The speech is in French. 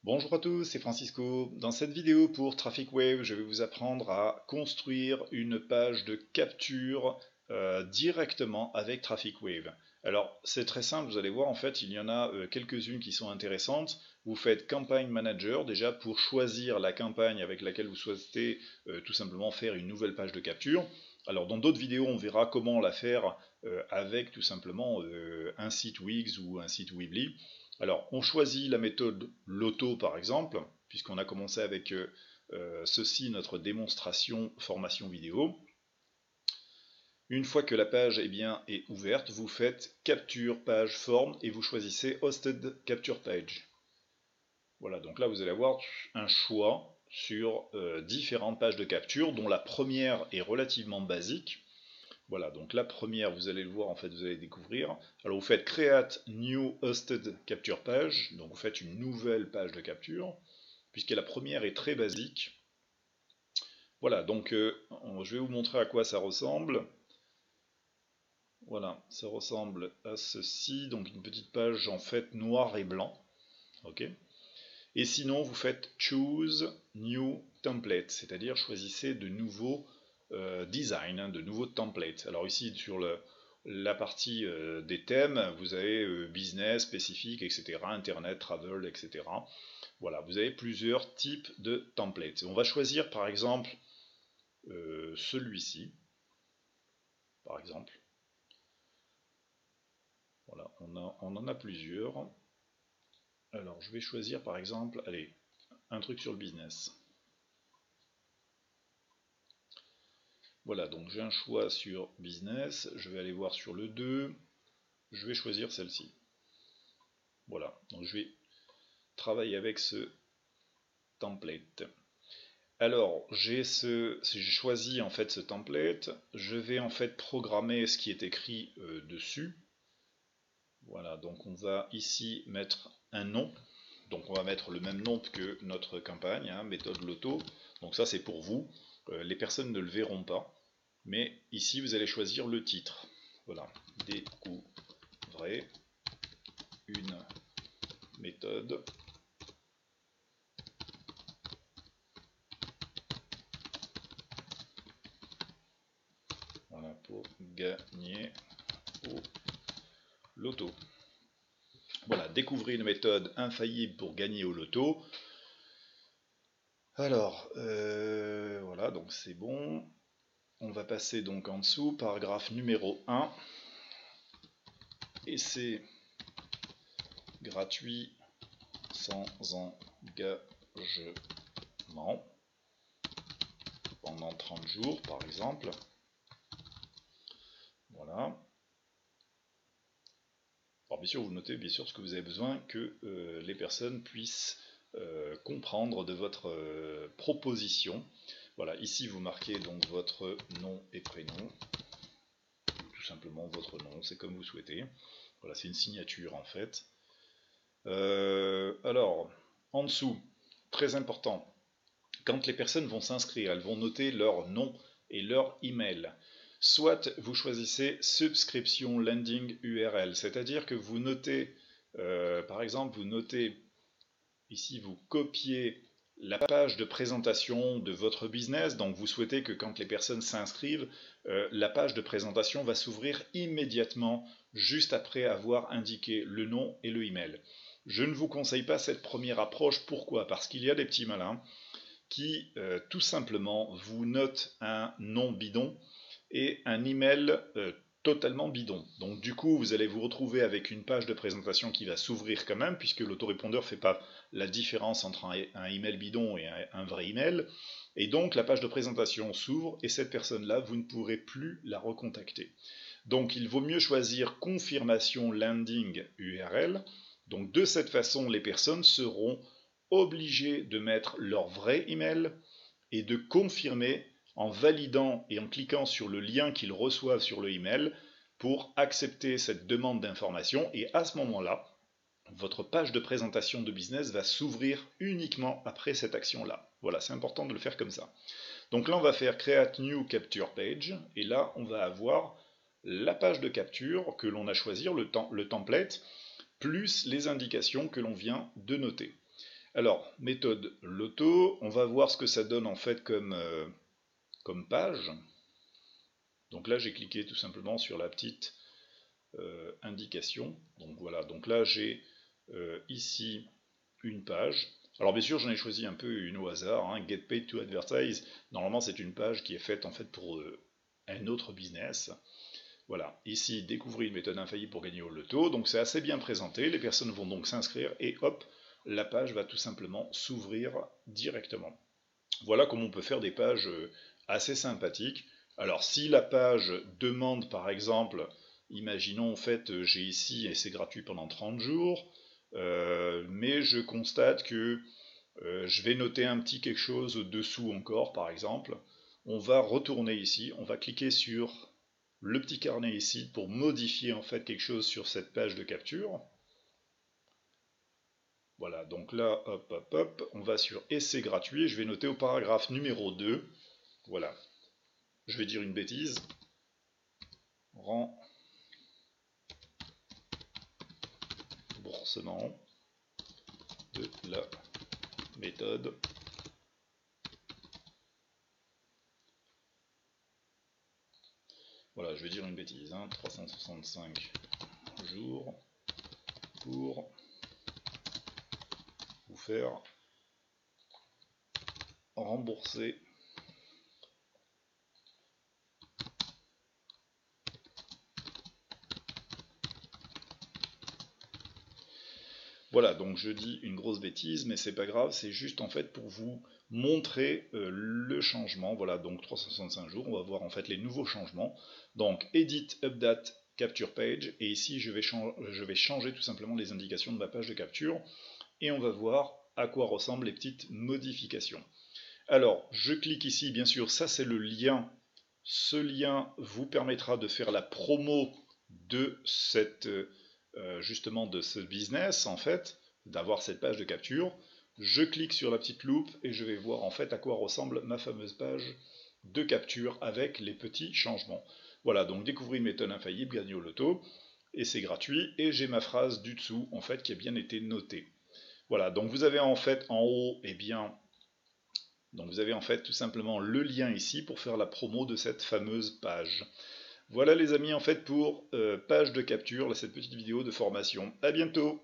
Bonjour à tous, c'est Francisco. Dans cette vidéo pour Traffic Wave, je vais vous apprendre à construire une page de capture directement avec Traffic Wave. Alors c'est très simple, vous allez voir, en fait il y en a quelques-unes qui sont intéressantes. Vous faites Campaign Manager déjà pour choisir la campagne avec laquelle vous souhaitez tout simplement faire une nouvelle page de capture. Alors dans d'autres vidéos on verra comment la faire avec tout simplement un site Wix ou un site Weebly. Alors, on choisit la méthode Loto par exemple, puisqu'on a commencé avec ceci, notre démonstration formation vidéo. Une fois que la page est ouverte, vous faites Capture Page Form et vous choisissez Hosted Capture Page. Voilà, donc là vous allez avoir un choix sur différentes pages de capture, dont la première est relativement basique. Voilà, donc la première, vous allez le voir, en fait, vous allez découvrir. Alors vous faites Create New Hosted Capture Page, donc vous faites une nouvelle page de capture, puisque la première est très basique. Voilà, donc je vais vous montrer à quoi ça ressemble. Voilà, ça ressemble à ceci, donc une petite page en fait noir et blanc. Ok. Et sinon, vous faites Choose New Template, c'est-à-dire choisissez de nouveaux designs, de nouveaux templates. Alors ici, sur la partie des thèmes, vous avez business, spécifique, etc., internet, travel, etc. Voilà, vous avez plusieurs types de templates. On va choisir par exemple celui-ci, par exemple. Voilà, on en a plusieurs. Alors, je vais choisir par exemple, allez, un truc sur le business. Voilà, donc j'ai un choix sur business, je vais aller voir sur le 2, je vais choisir celle-ci. Voilà, donc je vais travailler avec ce template. Alors, j'ai choisi en fait ce template, je vais en fait programmer ce qui est écrit dessus. Voilà, donc on va ici mettre un nom. Donc on va mettre le même nom que notre campagne, hein, méthode Loto. Donc ça c'est pour vous, les personnes ne le verront pas. Mais ici vous allez choisir le titre. Voilà, découvrez une méthode voilà, pour gagner au loto. Voilà, découvrez une méthode infaillible pour gagner au loto. Alors, voilà, donc c'est bon. On va passer donc en dessous, paragraphe numéro 1. Essai gratuit sans engagement pendant 30 jours par exemple. Voilà. Alors bien sûr, vous notez bien sûr ce que vous avez besoin que les personnes puissent comprendre de votre proposition. Voilà, ici vous marquez donc votre nom et prénom, tout simplement votre nom, c'est comme vous souhaitez. Voilà, c'est une signature en fait. Alors, en dessous, très important, quand les personnes vont s'inscrire, elles vont noter leur nom et leur email. Soit vous choisissez Subscription Landing URL, c'est-à-dire que vous notez, par exemple, vous notez, ici vous copiez la page de présentation de votre business, donc vous souhaitez que quand les personnes s'inscrivent, la page de présentation va s'ouvrir immédiatement, juste après avoir indiqué le nom et le email. Je ne vous conseille pas cette première approche, pourquoi? Parce qu'il y a des petits malins qui tout simplement vous notent un nom bidon et un email totalement bidon. Donc du coup, vous allez vous retrouver avec une page de présentation qui va s'ouvrir quand même, puisque l'autorépondeur ne fait pas la différence entre un email bidon et un vrai email. Et donc la page de présentation s'ouvre, et cette personne-là, vous ne pourrez plus la recontacter. Donc il vaut mieux choisir confirmation landing URL. Donc de cette façon, les personnes seront obligées de mettre leur vrai email et de confirmer en validant et en cliquant sur le lien qu'ils reçoivent sur le email pour accepter cette demande d'information, et à ce moment-là, votre page de présentation de business va s'ouvrir uniquement après cette action-là. Voilà, c'est important de le faire comme ça. Donc là, on va faire Create New Capture Page, et là, on va avoir la page de capture que l'on a choisi, le template, plus les indications que l'on vient de noter. Alors, méthode loto, on va voir ce que ça donne en fait comme page. Donc là, j'ai cliqué tout simplement sur la petite indication. Donc voilà, donc là j'ai ici une page. Alors bien sûr, j'en ai choisi un peu une au hasard, hein, Get Paid to Advertise. Normalement, c'est une page qui est faite en fait pour un autre business. Voilà, ici, découvrir une méthode infaillible pour gagner au loto. Donc c'est assez bien présenté, les personnes vont donc s'inscrire et hop, la page va tout simplement s'ouvrir directement. Voilà comment on peut faire des pages assez sympathiques. Alors si la page demande par exemple, imaginons en fait j'ai ici et c'est gratuit pendant 30 jours, mais je constate que je vais noter un petit quelque chose dessous encore par exemple, on va retourner ici, on va cliquer sur le petit carnet ici pour modifier en fait quelque chose sur cette page de capture. Voilà, donc là, hop, hop, hop, on va sur essai gratuit, je vais noter au paragraphe numéro 2, voilà, je vais dire une bêtise, remboursement de la méthode voilà, je vais dire une bêtise, hein, 365 jours pour vous faire rembourser voilà, donc je dis une grosse bêtise, mais c'est pas grave, c'est juste en fait pour vous montrer le changement. Voilà, donc 365 jours, on va voir en fait les nouveaux changements. Donc Edit, Update, Capture Page, et ici je vais changer tout simplement les indications de ma page de capture, et on va voir à quoi ressemblent les petites modifications. Alors, je clique ici, bien sûr, ça c'est le lien. Ce lien vous permettra de faire la promo de cette justement de ce business en fait, d'avoir cette page de capture. Je clique sur la petite loupe et je vais voir en fait à quoi ressemble ma fameuse page de capture avec les petits changements. Voilà, donc découvrez une méthode infaillible, gagnez au loto, et c'est gratuit, et j'ai ma phrase du dessous en fait qui a bien été notée. Voilà, donc vous avez en fait en haut, eh bien, donc vous avez en fait tout simplement le lien ici pour faire la promo de cette fameuse page. Voilà les amis en fait pour page de capture, cette petite vidéo de formation. À bientôt!